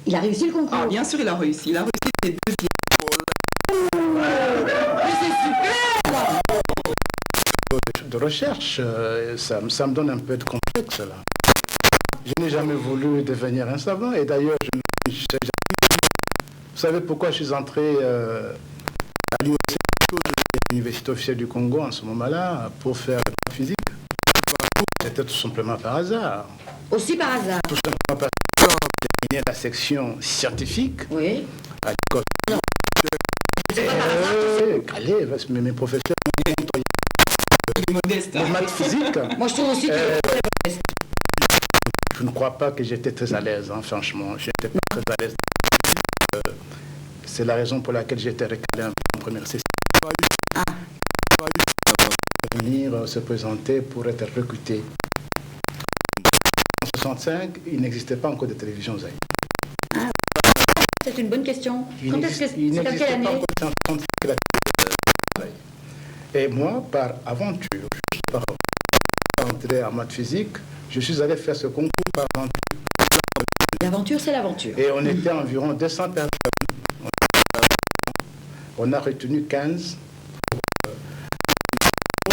Il a réussi le concours. Ah, bien sûr, il a réussi. Il a réussi les deuxièmes. Mais c'est super! De recherche, ça me donne un peu de complexe là. Je n'ai jamais voulu devenir un savant et d'ailleurs, vous savez pourquoi je suis entré à l'UOC, l'Université officielle du Congo en ce moment-là, pour faire la physique? C'était tout simplement par hasard. Aussi par hasard. Tout simplement parce que j'ai terminé la section scientifique Oui. à l'école. Allez, mes professeurs Il est modeste. de maths physique. Moi, je trouve aussi que Je ne crois pas que j'étais très à l'aise, hein, franchement. Je n'étais pas très à l'aise. C'est la raison pour laquelle j'étais recalé un peu en première session. Venir se présenter pour être recruté. En 1965, il n'existait pas encore de télévision zaïre. c'est une bonne question. Il Quand est-ce que il c'est à n'existait quelle pas année? encore en 1965 la télévision zaïre. Et moi, par aventure, juste par entrer en maths physique, je suis allé faire ce concours par aventure. L'aventure, c'est l'aventure. Et on était environ 200 personnes. On a retenu 15.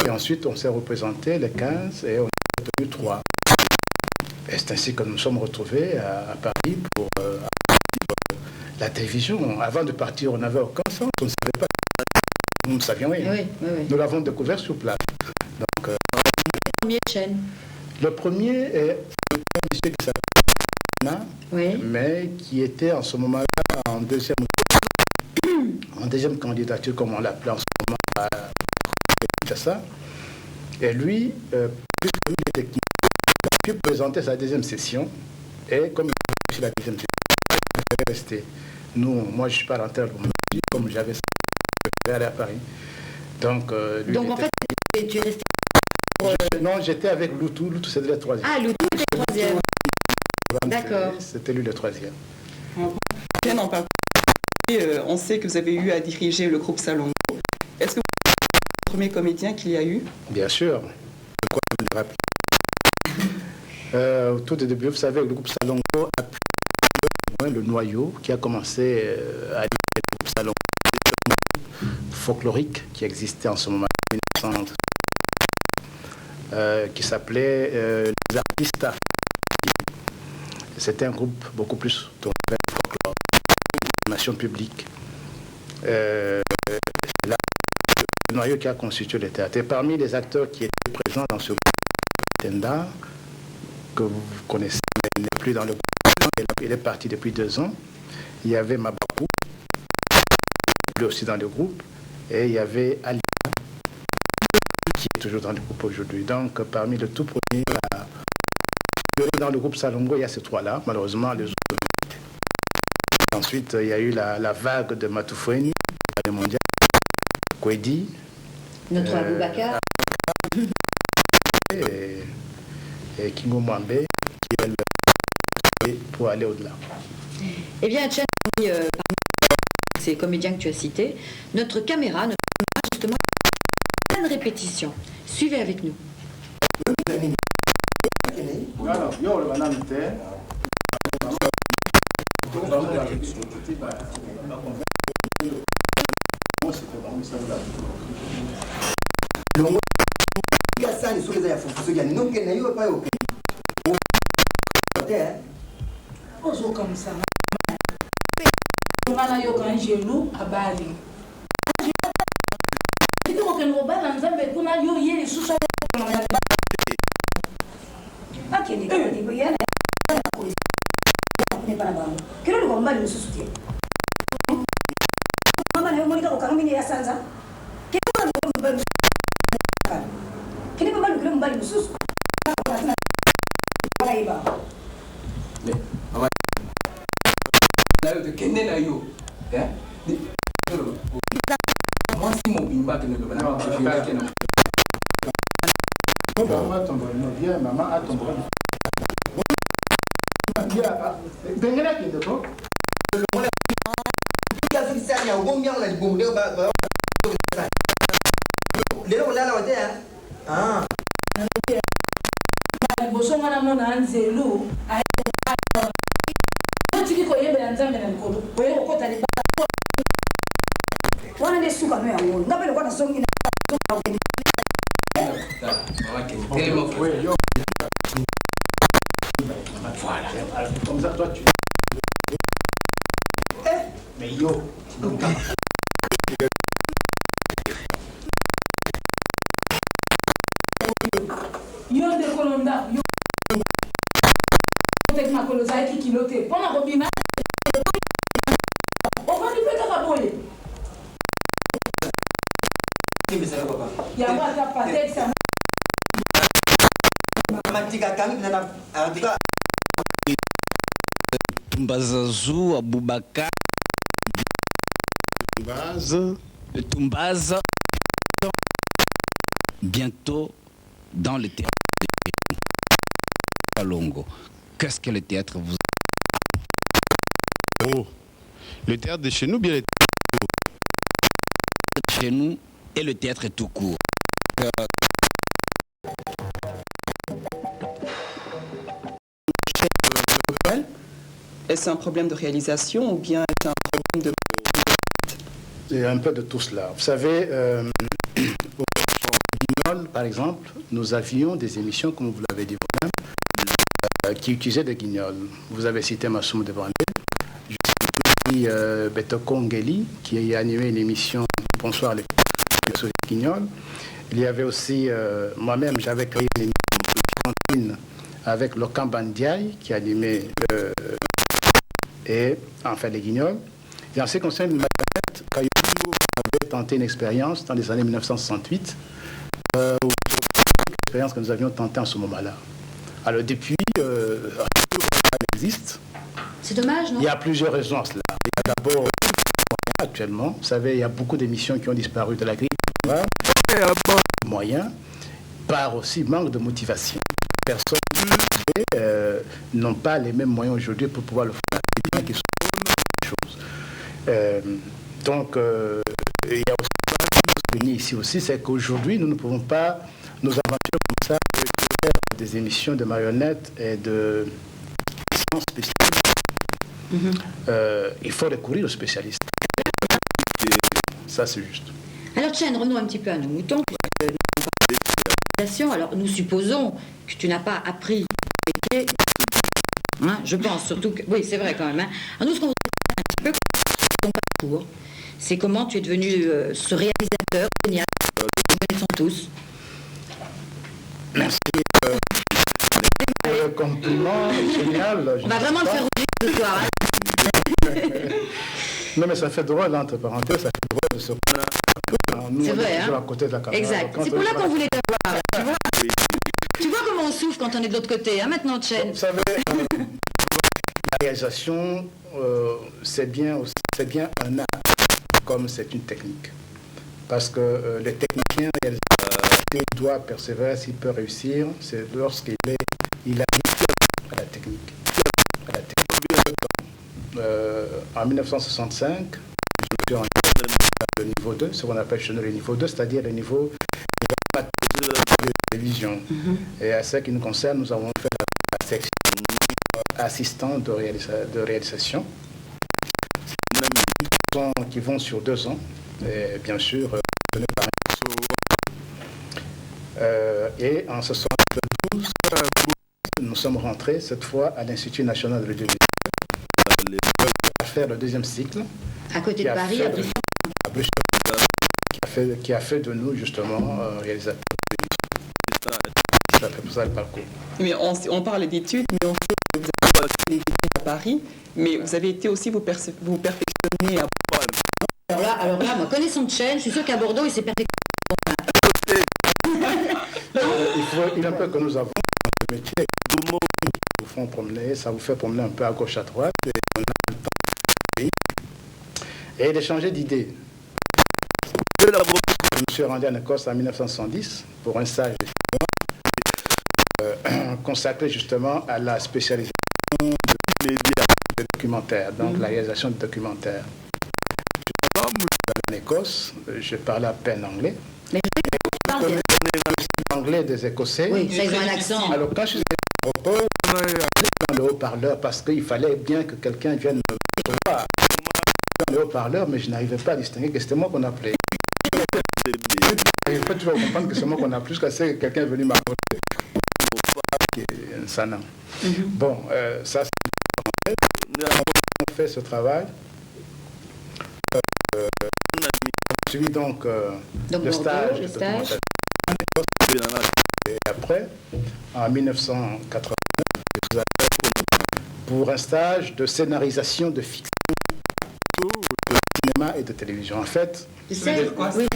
Et ensuite, on s'est représenté les 15 et on a retenu 3. Et c'est ainsi que nous nous sommes retrouvés à Paris pour la télévision. Avant de partir, on n'avait aucun sens. On ne savait pas. Nous ne savions rien. Oui, oui, oui. Nous l'avons découvert sur place. Donc, Première chaîne. le premier est un monsieur qui s'appelle Anna, Oui. mais qui était en ce moment-là en deuxième candidature, comme on l'appelait en ce moment, à ça. Et lui, puisque lui était technique, il a pu présenter sa deuxième session, et comme il a réussi la deuxième session, il préférait rester. Moi, je ne suis pas rentré à l'université, comme j'avais ça, je préférais aller à Paris. Donc, lui, Donc, en fait, tu es resté. Non, j'étais avec Loutou. Loutou, c'était le troisième. Ah, Loutou était le troisième. D'accord. C'était lui le troisième. Bien en particulier, on sait que vous avez eu à diriger le groupe Salongo. Est-ce que vous êtes le premier comédien qu'il y a eu? Bien sûr. De quoi je me le rappelle. Au tout début, vous savez, le groupe Salongo a pu le noyau qui a commencé à diriger le groupe Salongo, folklorique qui existait en ce moment en 1900, qui s'appelait les artistes africains. C'était un groupe beaucoup plus tourné vers le folklore, l'animation publique. C'est là le noyau qui a constitué le théâtre. Et parmi les acteurs qui étaient présents dans ce groupe, Tenda, que vous connaissez, mais il n'est plus dans le groupe, il est parti depuis 2 ans. Il y avait Mabakou, lui aussi dans le groupe, et il y avait Ali, qui est toujours dans le groupe aujourd'hui. Donc, parmi les tout premiers dans le groupe Salongo, il y a ces 3-là. Malheureusement, les autres. Ensuite, il y a eu la vague de Matoufoueni, le mondial, Kwedi, Notre Aboubakar. et Kingo Mwambe, qui est pour aller au-delà. Eh bien, Tchène, parmi ces comédiens que tu as cités, notre caméra, justement, plein de répétitions. Suivez avec nous. Comme ça. On a eu un genou à Bali. Je dis que nous avons eu les sous-sols. Voilà. Alors, comme ça, toi, tu... Mais yo. Yo de kolonda, yo. Tek makolo zaiki kilote. Pona robina. On va lui faire un boye. Ya moi ta patek ça. Tumbazazu Aboubakar Tumbaza bientôt dans le théâtre de Longo. Qu'est-ce que le théâtre vous... Oh, le théâtre de chez nous, bien le théâtre Chez nous et le théâtre tout court. Est-ce un problème de réalisation ou bien est-ce un problème de... C'est un peu de tout cela. Vous savez, au Guignol, par exemple, nous avions des émissions, comme vous l'avez dit vous-même, qui utilisaient des guignols. Vous avez cité Massoum de Brandé. Je cite aussi Betoko Ngeli, qui a animé une émission Bonsoir les guignols. Il y avait aussi, moi-même, j'avais créé une émission avec Lokan Bandiaï, qui animait et enfin les guignols. Et en ce qui concerne les marionnettes, Kayou avait tenté une expérience dans les années 1968, une expérience que nous avions tentée en ce moment-là. Alors depuis, elle existe. C'est dommage, non? Il y a plusieurs raisons à cela. Il y a d'abord, actuellement, vous savez, il y a beaucoup d'émissions qui ont disparu de la grille. Moyens, par aussi manque de motivation. Personnes n'ont pas les mêmes moyens aujourd'hui pour pouvoir le faire. C'est bien qu'ils sont choses. Donc, il y a aussi ici aussi, c'est qu'aujourd'hui, nous ne pouvons pas nous aventurer comme ça faire des émissions de marionnettes et de spécialistes. Il faut recourir aux spécialistes. Ça, c'est juste. Alors, Chen, revenons un petit peu à nos moutons. Alors, nous supposons que tu n'as pas appris les métiers. Hein, je pense surtout que... Oui, c'est vrai quand même. Hein. Alors, nous, ce qu'on voudrait savoir un petit peu, ton parcours, c'est comment tu es devenu ce réalisateur génial que nous connaissons tous. Merci. Pour le compliment génial. On va vraiment le faire rougir ce soir. Hein. Non, mais ça fait drôle, entre parenthèses, ça fait drôle de se... Nous, c'est vrai, toujours hein? à côté de la caméra. Exact. C'est pour là qu'on voulait t'avoir. Tu vois, tu vois comment on souffre quand on est de l'autre côté, hein, maintenant, Chen. Vous savez, la réalisation, c'est bien un art, comme c'est une technique. Parce que le technicien réalisateur doit persévérer, s'il peut réussir, c'est lorsqu'il a à la technique. En 1965, je me suis rendu le niveau 2, ce qu'on appelle chez nous le niveau 2, c'est-à-dire le niveau de télévision. Et à ce qui nous concerne, nous avons fait la section assistant de réalisation, qui vont sur 2 ans, et bien sûr, donné par et en 1972, nous sommes rentrés cette fois à l'Institut national de l'audiovisuel à faire le 2e cycle. À côté de Paris, à Brisson. Qui a fait de nous justement réalisateurs de l'émission. Ça fait pour ça le parcours. Mais on parle d'études, mais on sait que vous avez fait des études à Paris, mais vous avez été aussi vous perfectionner à Bordeaux. Alors là, moi, connaissant de Chen, je suis sûr qu'à Bordeaux, il s'est perfectionné. Il est un peu que nous avons ce métier. Vous font promener, ça vous fait promener un peu à gauche, à droite, et on a le temps et d'échanger d'idées. Je me suis rendu en Écosse en 1970 pour un stage consacré justement à la spécialisation de médias, de documentaires, donc la réalisation de documentaires. En Écosse, je parlais à peine anglais. Mais je parle bien. L'anglais des Écossais. Oui, ça, ils ont un accent. Alors quand je suis dans le haut-parleur, parce qu'il fallait bien que quelqu'un vienne me voir dans le haut-parleur, mais je n'arrivais pas à distinguer que c'était moi qu'on appelait. Il faut toujours comprendre que c'est moi qu'on a plus que c'est quelqu'un est venu m'apporter. Sana. Bon, ça, c'est... On fait ce travail. On suit donc, le Bordeaux, stage. le stage. Et après, en 1989, je suis allé pour un stage de scénarisation de fiction de cinéma et de télévision. En fait, Tu sais, oui,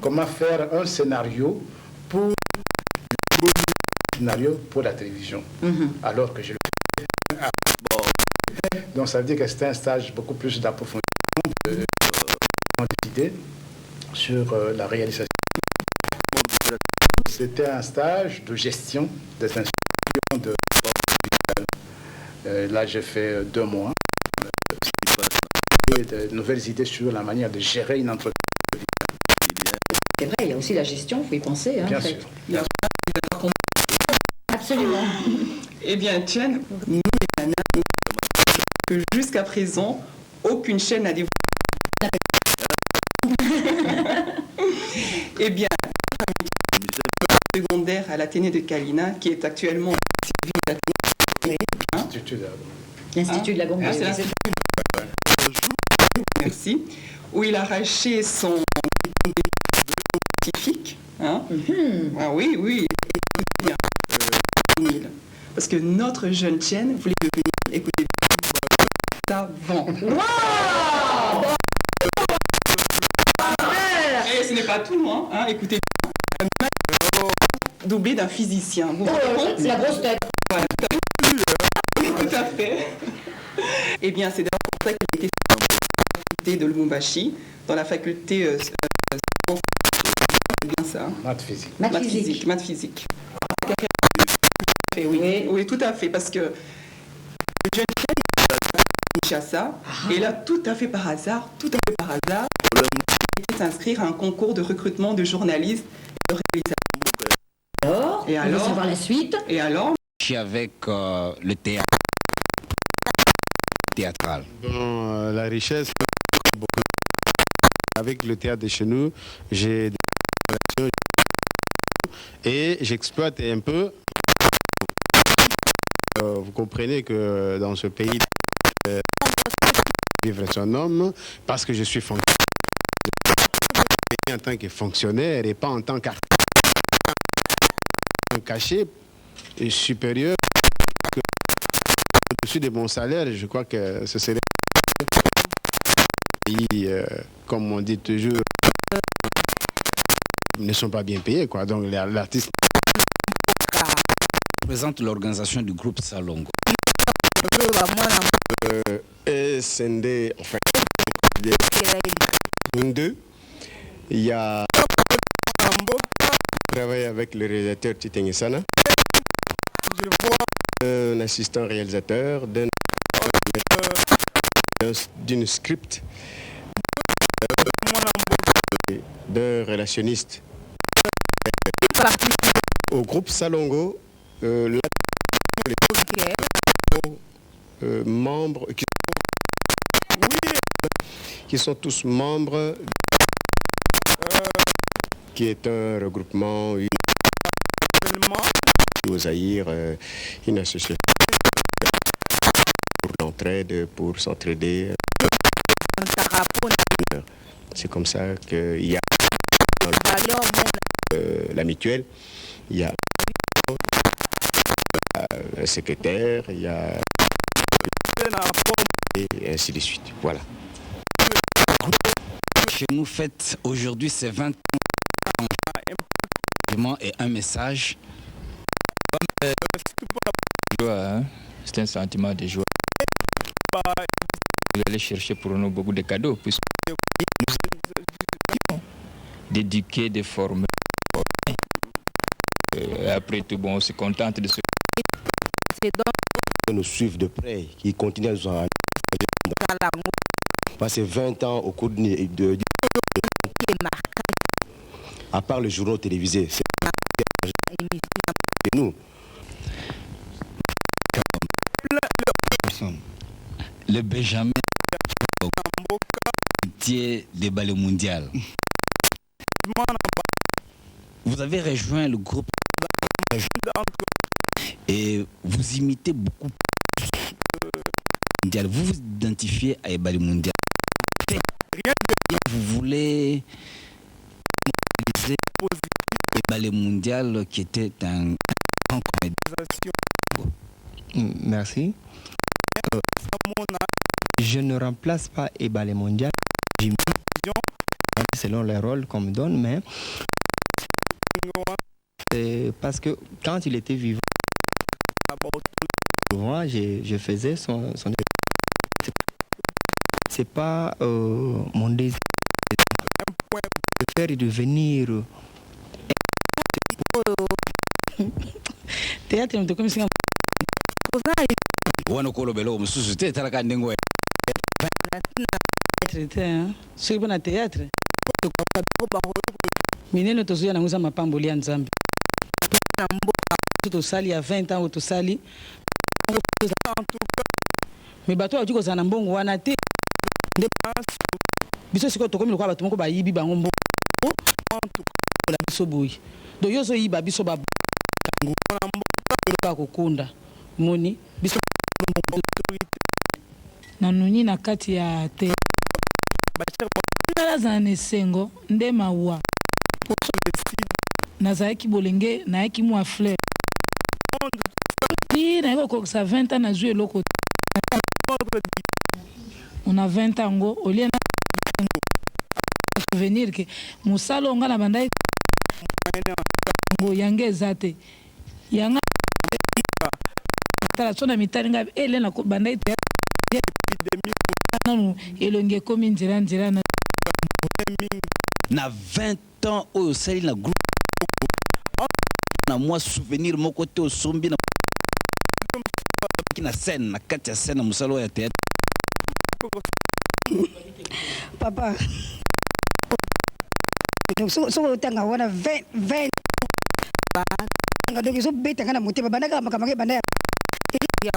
comment faire un scénario pour la télévision, alors que je le fais. Donc ça veut dire que c'était un stage beaucoup plus d'approfondissement, d'idées sur la réalisation. C'était un stage de gestion des institutions de là j'ai fait 2 mois. Et de nouvelles idées sur la manière de gérer une entreprise. c'est vrai, il y a aussi la gestion, il faut y penser. Hein, Bien en fait. sûr. Absolument. Eh bien, Chen, nous, les nanas, nous savons que jusqu'à présent, aucune chaîne n'a dévoilé. Eh bien, secondaire à l'Athénée de Kalina, qui est actuellement Institut de- L'Institut de la Gombe. Ah, c'est l'Institut. Merci, où il a arraché son scientifique. Hein? Ah oui, oui. Bien. Parce que notre jeune Chen voulait devenir, écoutez, savant. Et ce n'est pas tout, hein, écoutez, doublé d'un physicien. Vous vous rendez compte? C'est la grosse tête. Voilà, tout à fait. Eh bien, c'est d'ailleurs pour ça qu'il était dans la faculté de Lubumbashi, dans la faculté c'est bien ça. Hein? Maths physique. Maths physique. Maths physique. Oui, Oui. oui, tout à fait, parce que le jeune Kinshasa, et là, tout à fait par hasard, il était s'inscrire à un concours de recrutement de journalistes et de réalisateurs. Alors, on veut savoir la suite. Et alors, Je suis avec le théâtre théâtral. Dans la richesse, avec le théâtre de chez nous, j'ai des relations et j'exploite un peu. Vous comprenez que dans ce pays, vivre son homme, parce que je suis fonctionnaire en tant que fonctionnaire et pas en tant qu'artiste. Un cachet supérieur que au-dessus de mon salaire, je crois que ce serait comme on dit toujours, ne sont pas bien payés, quoi. Donc l'artiste Présente l'organisation du groupe Salongo. SND, enfin, deux. Il y a travaillé avec le réalisateur Titeng Sana, un assistant réalisateur, d'une script, d'un relationniste. Au groupe Salongo, membres qui sont tous membres, qui est un regroupement, au Zaïre, une association pour l'entraide, pour s'entraider. C'est comme ça qu'il y a la mutuelle, il y a un secrétaire, il y a et ainsi de suite. Voilà. Chez nous, fête aujourd'hui, c'est 20 ans. Et un message. C'est un sentiment de joie. Vous allez chercher pour nous beaucoup de cadeaux, puisque nous d'éduquer, de former. Après tout, bon, on se contente de ce Nous suivent de près, qui continuent à nous en passer 20 ans au cours de à part le journal télévisé, c'est nous. Le Benjamin des ballets mondial. Vous avez rejoint le groupe Et vous imitez beaucoup mondial. Vous vous identifiez à Ebale Mondial. Vous voulez utiliser Ebale Mondial qui était un grand comédien. Merci. Je ne remplace pas Ebale Mondial. J'imite selon les rôles qu'on me donne, mais c'est parce que quand il était vivant, souvent je faisais son c'est pas mon désir de faire et de venir théâtre mto comme singa Wana kolobelo mususu te talaka ndengo théâtre soki mpona théâtre minene tozoya nango eza mapamboli ya nzambe tosali ya 20 ans oyo tosali me bato bauti kozala na mbongo wana te nde biso sikoyo tokomi lokola bato moko bayibi bango mbongo ola biso boye donc yo ozoyiba biso baoloka kokunda moni biso nanoni na kati ya te nazala na esengo nde mawa nazalaki bolenge nayaki mwa fleur nayaki kokokisa 20 ans nazwi eloko ona 20 ans ngo olie na souvenir ke mosala onga na bandai ngo yange eza te yanga tala so na mitali nga ele na bandai te nanu elongi ekomi nzela na 20 ans oyo osali na groupe na mwa souvenir moko te osombi na scène na kati ya scène na mosala oyo ya théâtre. Papa donc so otanga wana 20 donc ezobetanga na motema bandaka makambo banda ya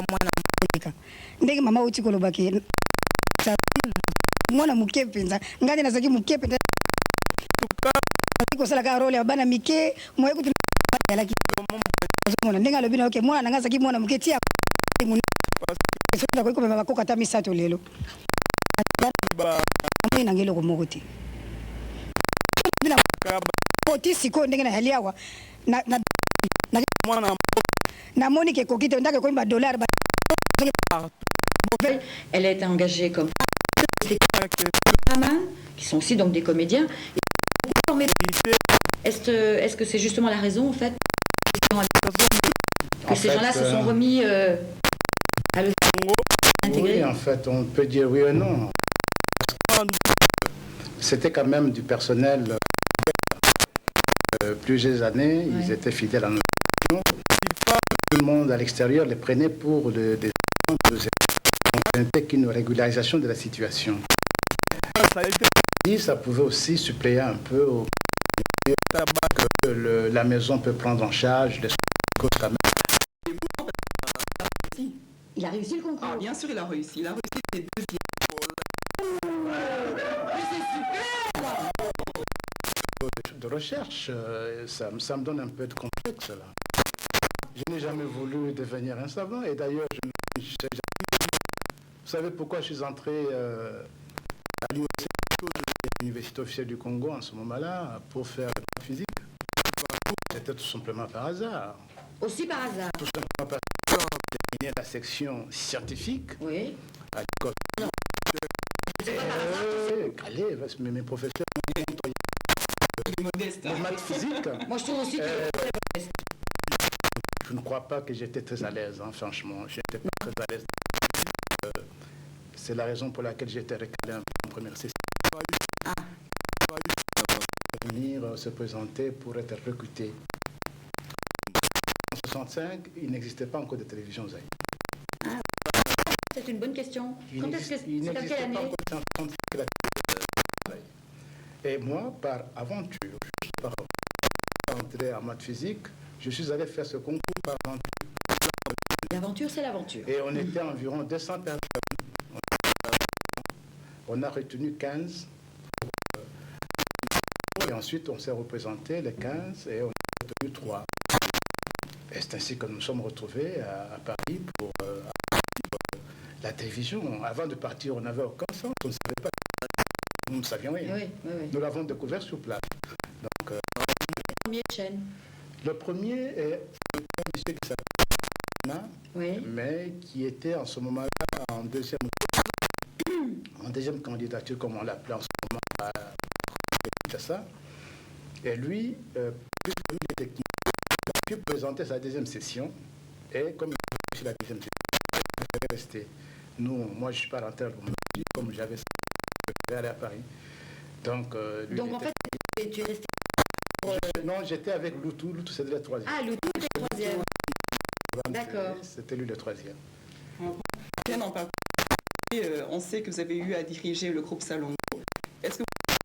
mwana mokoleka ndenge mama uti kolobaki mwana moke mpenza ngani nazaki moke mpenza kosalaka role ya bana mike moye kuti yalaki mwana ndenge alobi na oke mwana nanga azaki mwana moke tia koki komema bakoka ata misato lelo amoi nange eloko moko te poti sikoyo ndenge na yali awa namoni ke ekoki te ndaka ekomi badollar Elle a été engagée comme qui sont aussi donc des comédiens. Est-ce que c'est justement la raison en fait que ces gens-là se sont remis à le intégrer? Oui, en fait, on peut dire oui ou non. C'était quand même du personnel plusieurs années, ouais. Ils étaient fidèles à nos opinions. Tout le monde à l'extérieur les prenait pour des ce n'était qu'une régularisation de la situation. Ça pouvait aussi suppléer un peu au que la maison peut prendre en charge les choses quand même. Il a réussi le concours. Ah, bien sûr, il a réussi. Il a réussi les deuxièmes. De recherche, ça me donne un peu de complexe là. Je n'ai jamais voulu devenir un savant et d'ailleurs, vous savez pourquoi je suis entré à l'Université officielle du Congo en ce moment-là pour faire la physique? C'était tout simplement par hasard. Aussi par hasard? Tout simplement par hasard. J'ai terminé la section scientifique à l'école. Allez, mes professeurs de maths physique. Moi je trouve aussi que je ne crois pas que j'étais très à l'aise, hein, franchement. Je n'étais pas très à l'aise. C'est la raison pour laquelle j'étais recalé un peu en première session. Venir se présenter pour être recruté. En 1965, il n'existait pas encore de télévision zaïre. C'est une bonne question. Quand est-ce que c'est à quelle année? Et moi, par aventure, par entrer en maths physique, je suis allé faire ce concours par aventure. L'aventure, c'est l'aventure. Et on était environ 200 personnes. On a retenu 15. Et ensuite, on s'est représenté les 15 et on a retenu 3. Et c'est ainsi que nous nous sommes retrouvés à Paris pour la télévision. Avant de partir, on n'avait aucun sens, on ne savait pas. Nous ne savions rien. Oui, oui, oui. Nous l'avons découvert sur place. Donc, Première chaîne. le premier est un monsieur qui s'appelle Anna, Oui. mais qui était en ce moment-là en deuxième candidature, comme on l'appelait en ce moment à Kinshasa. Et lui, puisque lui était technique, il a pu présenter sa deuxième session. Et comme il a réussi la deuxième session, il préférait rester. Moi, je ne suis pas rentré à Lomé, comme j'avais ça, je préférais aller à Paris. Donc, lui, Donc en fait, tu es resté. Non, j'étais avec Loutou. Loutou, c'était le troisième. Ah, Loutou était troisième. D'accord. C'était lui le troisième. Bien en particulier, on sait que vous avez eu à diriger le groupe Salongo. Est-ce que vous êtes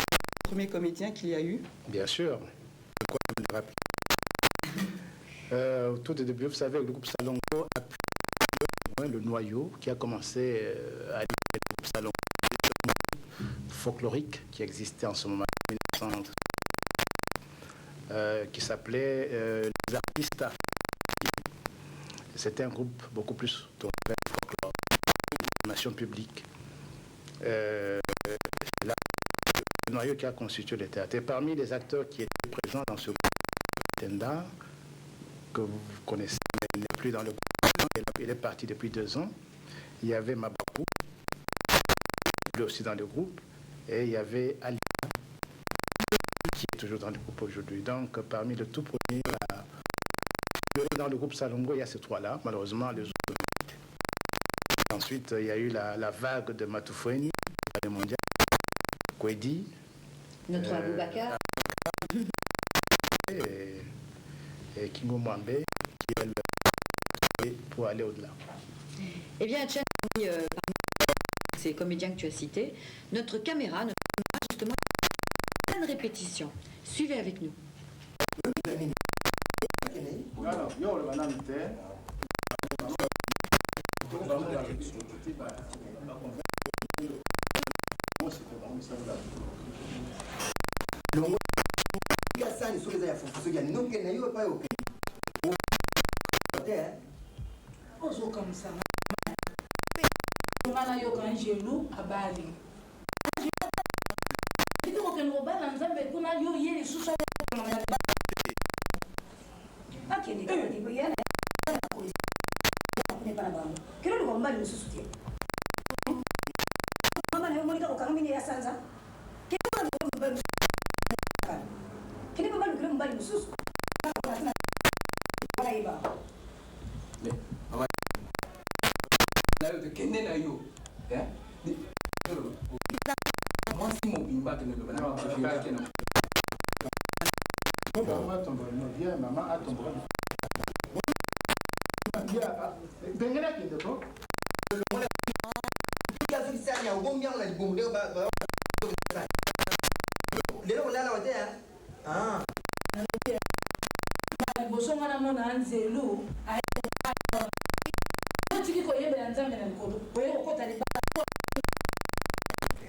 le premier comédien qu'il y a eu? Bien sûr. De quoi me le rappeler. Au tout début, vous savez, le groupe Salongo a pu le noyau qui a commencé à diriger le groupe Salongo folklorique qui existait en ce moment en 1960, qui s'appelait les artistes. C'était un groupe beaucoup plus tourné vers le folklore, l'animation publique. C'est là le noyau qui a constitué le théâtre. Et parmi les acteurs qui étaient présents dans ce groupe, Tenda, que vous connaissez, mais il n'est plus dans le groupe, il est parti depuis 2 ans. Il y avait Mabapou, lui aussi dans le groupe, et il y avait Ali, qui est toujours dans le groupe aujourd'hui. Donc, parmi les tout premiers dans le groupe Salongo, il y a ces 3-là. Malheureusement, les autres. Ensuite, il y a eu la vague de Matoufoueni, le mondial, Kwedi, Notre Aboubakar. Et Kingo Mwambe, qui est pour aller au-delà. Eh bien, Tchèque, parmi ces comédiens que tu as cités, notre caméra, justement, plein de répétitions. Suivez avec nous. Ozo comme ça. On a eu un genou à Bali. Il dit qu'on a un nzambe qu'on a eu hier sous sa kilo liko mbali mususu te mama na monika ko kamini ya sanza kilo mbali mususu wala iba mama na yo kende na yo moi si mon bimba que ne peut pas maman a ton bras. bosonga na mona nzelu otiki koyembela nzambe na likolo oye kokota libala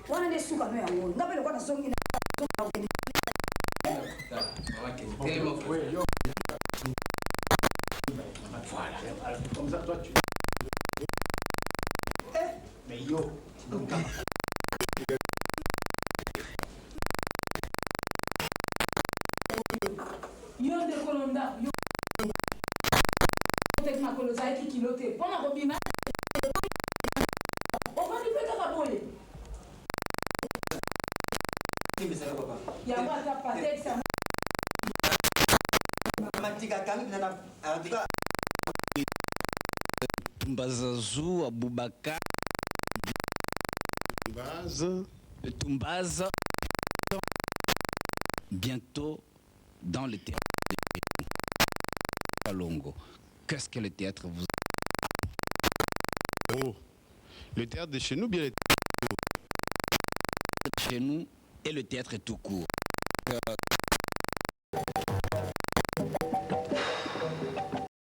wana nde suka no yango nga mpe lokwa na songi Voilà. Comme ça, toi, tu... Mais yo, yo de kolonda yo tek makolo zaki kilote pona kobima ovandi mpe kaka boye yango ata patexa Tumbazazou, Aboubakar, Tumbaza, bientôt dans le théâtre de Salongo. Qu'est-ce que le théâtre vous... Oh, le théâtre de chez nous, bien le théâtre chez nous et le théâtre tout court.